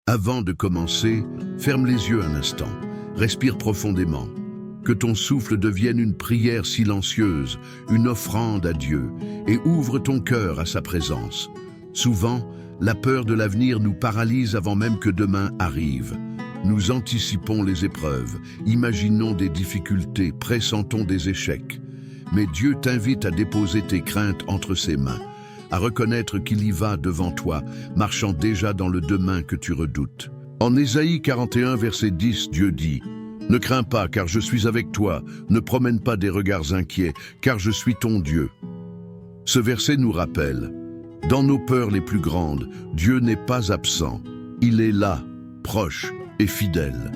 Avant de commencer, ferme les yeux un instant, respire profondément. Que ton souffle devienne une prière silencieuse, une offrande à Dieu, et ouvre ton cœur à sa présence. Souvent, la peur de l'avenir nous paralyse avant même que demain arrive. Nous anticipons les épreuves, imaginons des difficultés, pressentons des échecs. Mais Dieu t'invite à déposer tes craintes entre ses mains, à reconnaître qu'il y va devant toi, marchant déjà dans le demain que tu redoutes. En Ésaïe 41, verset 10, Dieu dit « Ne crains pas, car je suis avec toi, ne promène pas des regards inquiets, car je suis ton Dieu. » Ce verset nous rappelle, dans nos peurs les plus grandes, Dieu n'est pas absent, il est là, proche et fidèle.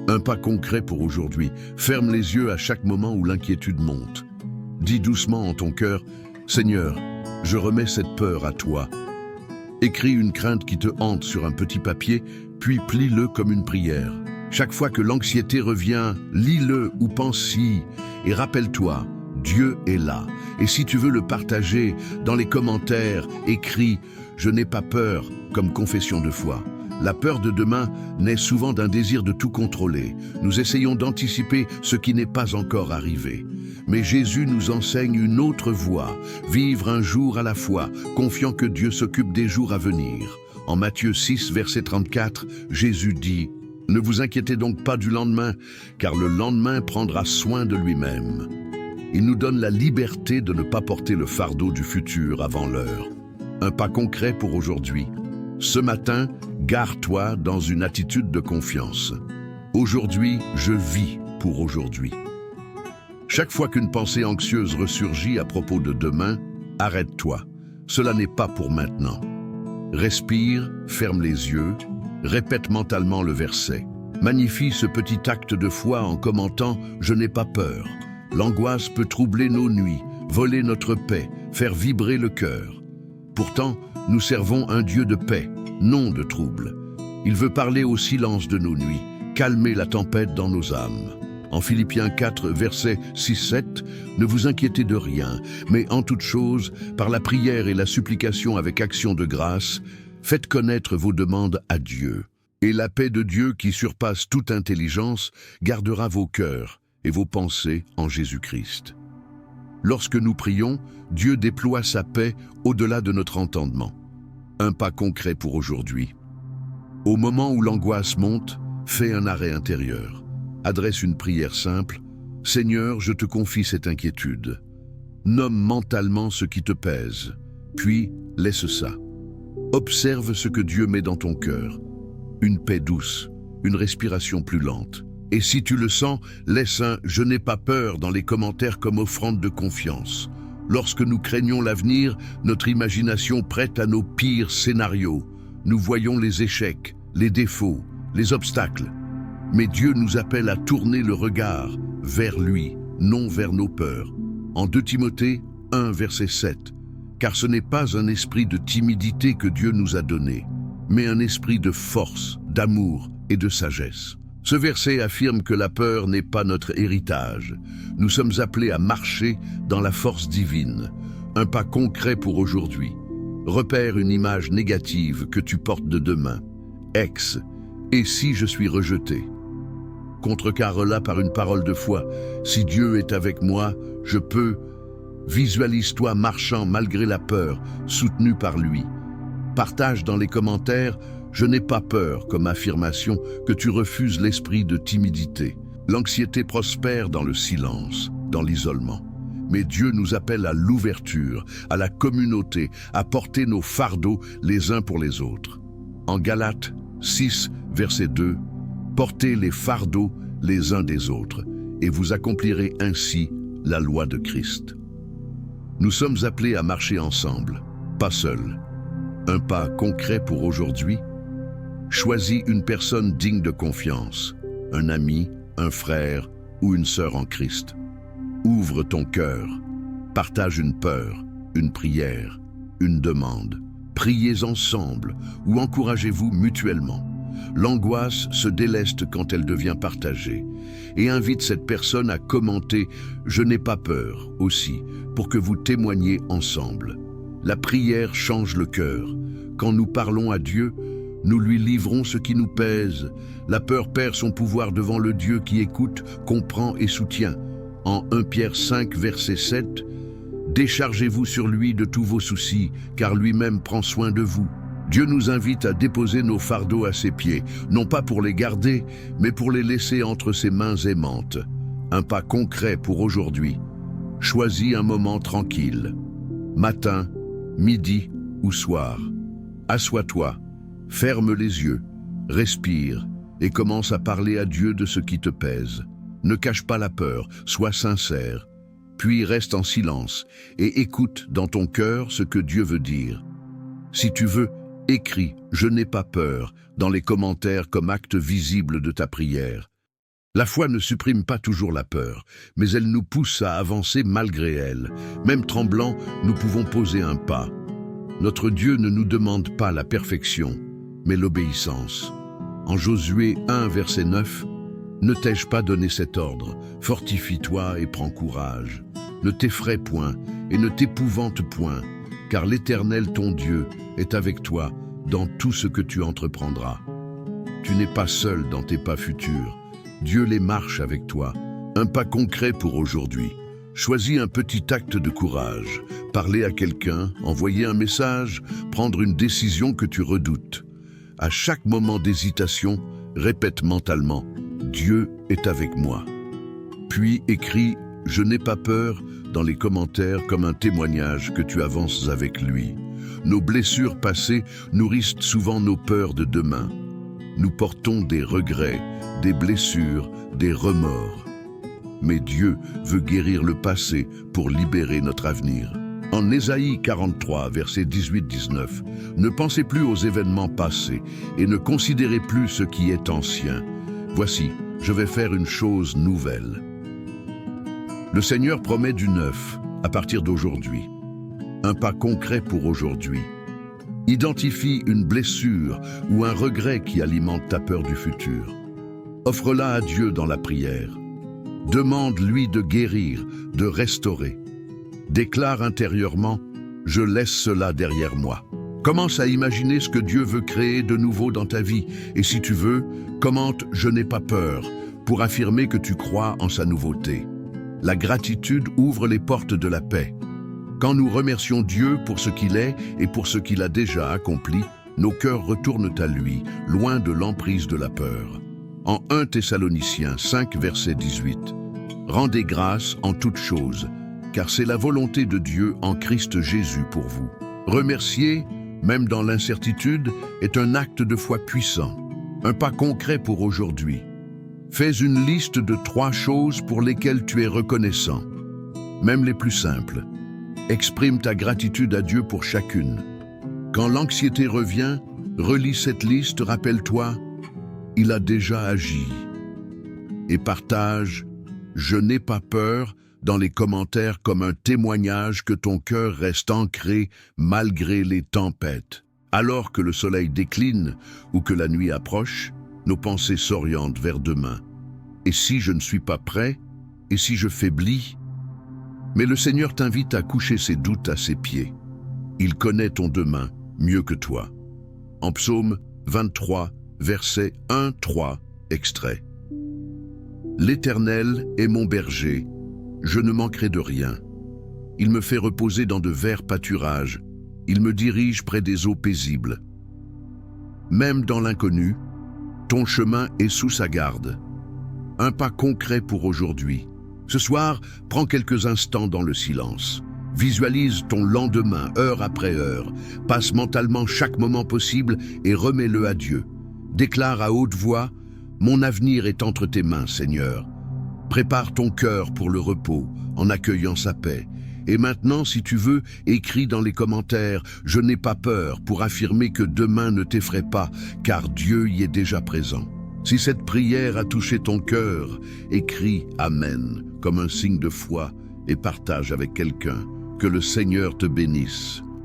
Un pas concret pour aujourd'hui, ferme les yeux à chaque moment où l'inquiétude monte. Dis doucement en ton cœur, « Seigneur, je remets cette peur à toi. » Écris une crainte qui te hante sur un petit papier, puis plie-le comme une prière. Chaque fois que l'anxiété revient, lis-le ou pense-y et rappelle-toi, Dieu est là. Et si tu veux le partager, dans les commentaires, écris « Je n'ai pas peur » comme confession de foi. La peur de demain naît souvent d'un désir de tout contrôler. Nous essayons d'anticiper ce qui n'est pas encore arrivé. Mais Jésus nous enseigne une autre voie, vivre un jour à la fois, confiant que Dieu s'occupe des jours à venir. En Matthieu 6, verset 34, Jésus dit « Ne vous inquiétez donc pas du lendemain, car le lendemain prendra soin de lui-même. » Il nous donne la liberté de ne pas porter le fardeau du futur avant l'heure. Un pas concret pour aujourd'hui. Ce matin, gare-toi dans une attitude de confiance. Aujourd'hui, je vis pour aujourd'hui. Chaque fois qu'une pensée anxieuse ressurgit à propos de demain, arrête-toi. Cela n'est pas pour maintenant. Respire, ferme les yeux, répète mentalement le verset. Magnifie ce petit acte de foi en commentant « Je n'ai pas peur ». L'angoisse peut troubler nos nuits, voler notre paix, faire vibrer le cœur. Pourtant, nous servons un Dieu de paix, non de trouble. Il veut parler au silence de nos nuits, calmer la tempête dans nos âmes. En Philippiens 4, versets 6-7, « Ne vous inquiétez de rien, mais en toute chose, par la prière et la supplication avec action de grâce, faites connaître vos demandes à Dieu. Et la paix de Dieu qui surpasse toute intelligence gardera vos cœurs et vos pensées en Jésus-Christ. » Lorsque nous prions, Dieu déploie sa paix au-delà de notre entendement. Un pas concret pour aujourd'hui. Au moment où l'angoisse monte, fais un arrêt intérieur. Adresse une prière simple. « Seigneur, je te confie cette inquiétude. » Nomme mentalement ce qui te pèse, puis laisse ça. Observe ce que Dieu met dans ton cœur. Une paix douce, une respiration plus lente. Et si tu le sens, laisse un « Je n'ai pas peur » dans les commentaires comme offrande de confiance. Lorsque nous craignons l'avenir, notre imagination prête à nos pires scénarios. Nous voyons les échecs, les défauts, les obstacles. Mais Dieu nous appelle à tourner le regard vers lui, non vers nos peurs. En 2 Timothée 1, verset 7, « Car ce n'est pas un esprit de timidité que Dieu nous a donné, mais un esprit de force, d'amour et de sagesse. » Ce verset affirme que la peur n'est pas notre héritage. Nous sommes appelés à marcher dans la force divine. Un pas concret pour aujourd'hui. Repère une image négative que tu portes de demain. Ex, et si je suis rejeté? Contrecarre-la par une parole de foi. Si Dieu est avec moi, je peux. Visualise-toi marchant malgré la peur, soutenu par lui. Partage dans les commentaires « Je n'ai pas peur » comme affirmation que tu refuses l'esprit de timidité. L'anxiété prospère dans le silence, dans l'isolement. Mais Dieu nous appelle à l'ouverture, à la communauté, à porter nos fardeaux les uns pour les autres. En Galates 6, verset 2, « Portez les fardeaux les uns des autres, et vous accomplirez ainsi la loi de Christ. » Nous sommes appelés à marcher ensemble, pas seuls. Un pas concret pour aujourd'hui. Choisis une personne digne de confiance, un ami, un frère ou une sœur en Christ. Ouvre ton cœur, partage une peur, une prière, une demande. Priez ensemble ou encouragez-vous mutuellement. L'angoisse se déleste quand elle devient partagée et invite cette personne à commenter « Je n'ai pas peur » aussi, pour que vous témoigniez ensemble. La prière change le cœur. Quand nous parlons à Dieu, Nous lui livrons ce qui nous pèse. La peur perd son pouvoir devant le Dieu qui écoute, comprend et soutient. En 1 Pierre 5, verset 7, « Déchargez-vous sur lui de tous vos soucis, car lui-même prend soin de vous. » Dieu nous invite à déposer nos fardeaux à ses pieds, non pas pour les garder, mais pour les laisser entre ses mains aimantes. Un pas concret pour aujourd'hui. Choisis un moment tranquille. Matin, midi ou soir. Assois-toi, ferme les yeux, respire et commence à parler à Dieu de ce qui te pèse. Ne cache pas la peur, sois sincère. Puis reste en silence et écoute dans ton cœur ce que Dieu veut dire. Si tu veux, écris « Je n'ai pas peur » dans les commentaires comme acte visible de ta prière. La foi ne supprime pas toujours la peur, mais elle nous pousse à avancer malgré elle. Même tremblant, nous pouvons poser un pas. Notre Dieu ne nous demande pas la perfection, mais l'obéissance. En Josué 1, verset 9, « Ne t'ai-je pas donné cet ordre? Fortifie-toi et prends courage. Ne t'effraie point et ne t'épouvante point, car l'Éternel ton Dieu est avec toi dans tout ce que tu entreprendras. Tu n'es pas seul dans tes pas futurs. Dieu les marche avec toi. » Un pas concret pour aujourd'hui. Choisis un petit acte de courage. Parler à quelqu'un, envoyer un message, prendre une décision que tu redoutes. À chaque moment d'hésitation, répète mentalement « Dieu est avec moi ». Puis écris « Je n'ai pas peur » dans les commentaires comme un témoignage que tu avances avec lui. Nos blessures passées nourrissent souvent nos peurs de demain. Nous portons des regrets, des blessures, des remords. Mais Dieu veut guérir le passé pour libérer notre avenir. En Ésaïe 43, versets 18-19, « Ne pensez plus aux événements passés et ne considérez plus ce qui est ancien. Voici, je vais faire une chose nouvelle. » Le Seigneur promet du neuf à partir d'aujourd'hui. Un pas concret pour aujourd'hui. Identifie une blessure ou un regret qui alimente ta peur du futur. Offre-la à Dieu dans la prière. Demande-lui de guérir, de restaurer. Déclare intérieurement « Je laisse cela derrière moi ». Commence à imaginer ce que Dieu veut créer de nouveau dans ta vie. Et si tu veux, commente « Je n'ai pas peur » pour affirmer que tu crois en sa nouveauté. La gratitude ouvre les portes de la paix. Quand nous remercions Dieu pour ce qu'il est et pour ce qu'il a déjà accompli, nos cœurs retournent à lui, loin de l'emprise de la peur. En 1 Thessaloniciens 5, verset 18, « Rendez grâce en toutes choses, car c'est la volonté de Dieu en Christ Jésus pour vous. » Remercier, même dans l'incertitude, est un acte de foi puissant, un pas concret pour aujourd'hui. Fais une liste de 3 choses pour lesquelles tu es reconnaissant, même les plus simples. Exprime ta gratitude à Dieu pour chacune. Quand l'anxiété revient, relis cette liste, rappelle-toi, il a déjà agi. Et partage « Je n'ai pas peur » dans les commentaires comme un témoignage que ton cœur reste ancré malgré les tempêtes. Alors que le soleil décline ou que la nuit approche, nos pensées s'orientent vers demain. Et si je ne suis pas prêt? Et si je faiblis? Mais le Seigneur t'invite à coucher ses doutes à ses pieds. Il connaît ton demain mieux que toi. En Psaume 23, verset 1-3, extrait. « L'Éternel est mon berger, je ne manquerai de rien. Il me fait reposer dans de verts pâturages, il me dirige près des eaux paisibles. Même dans l'inconnu, ton chemin est sous sa garde. » Un pas concret pour aujourd'hui. Ce soir, prends quelques instants dans le silence. Visualise ton lendemain, heure après heure. Passe mentalement chaque moment possible et remets-le à Dieu. Déclare à haute voix « Mon avenir est entre tes mains, Seigneur. » Prépare ton cœur pour le repos en accueillant sa paix. Et maintenant, si tu veux, écris dans les commentaires « Je n'ai pas peur » pour affirmer que demain ne t'effraie pas, car Dieu y est déjà présent. Si cette prière a touché ton cœur, écris « Amen » comme un signe de foi et partage avec quelqu'un. Que le Seigneur te bénisse.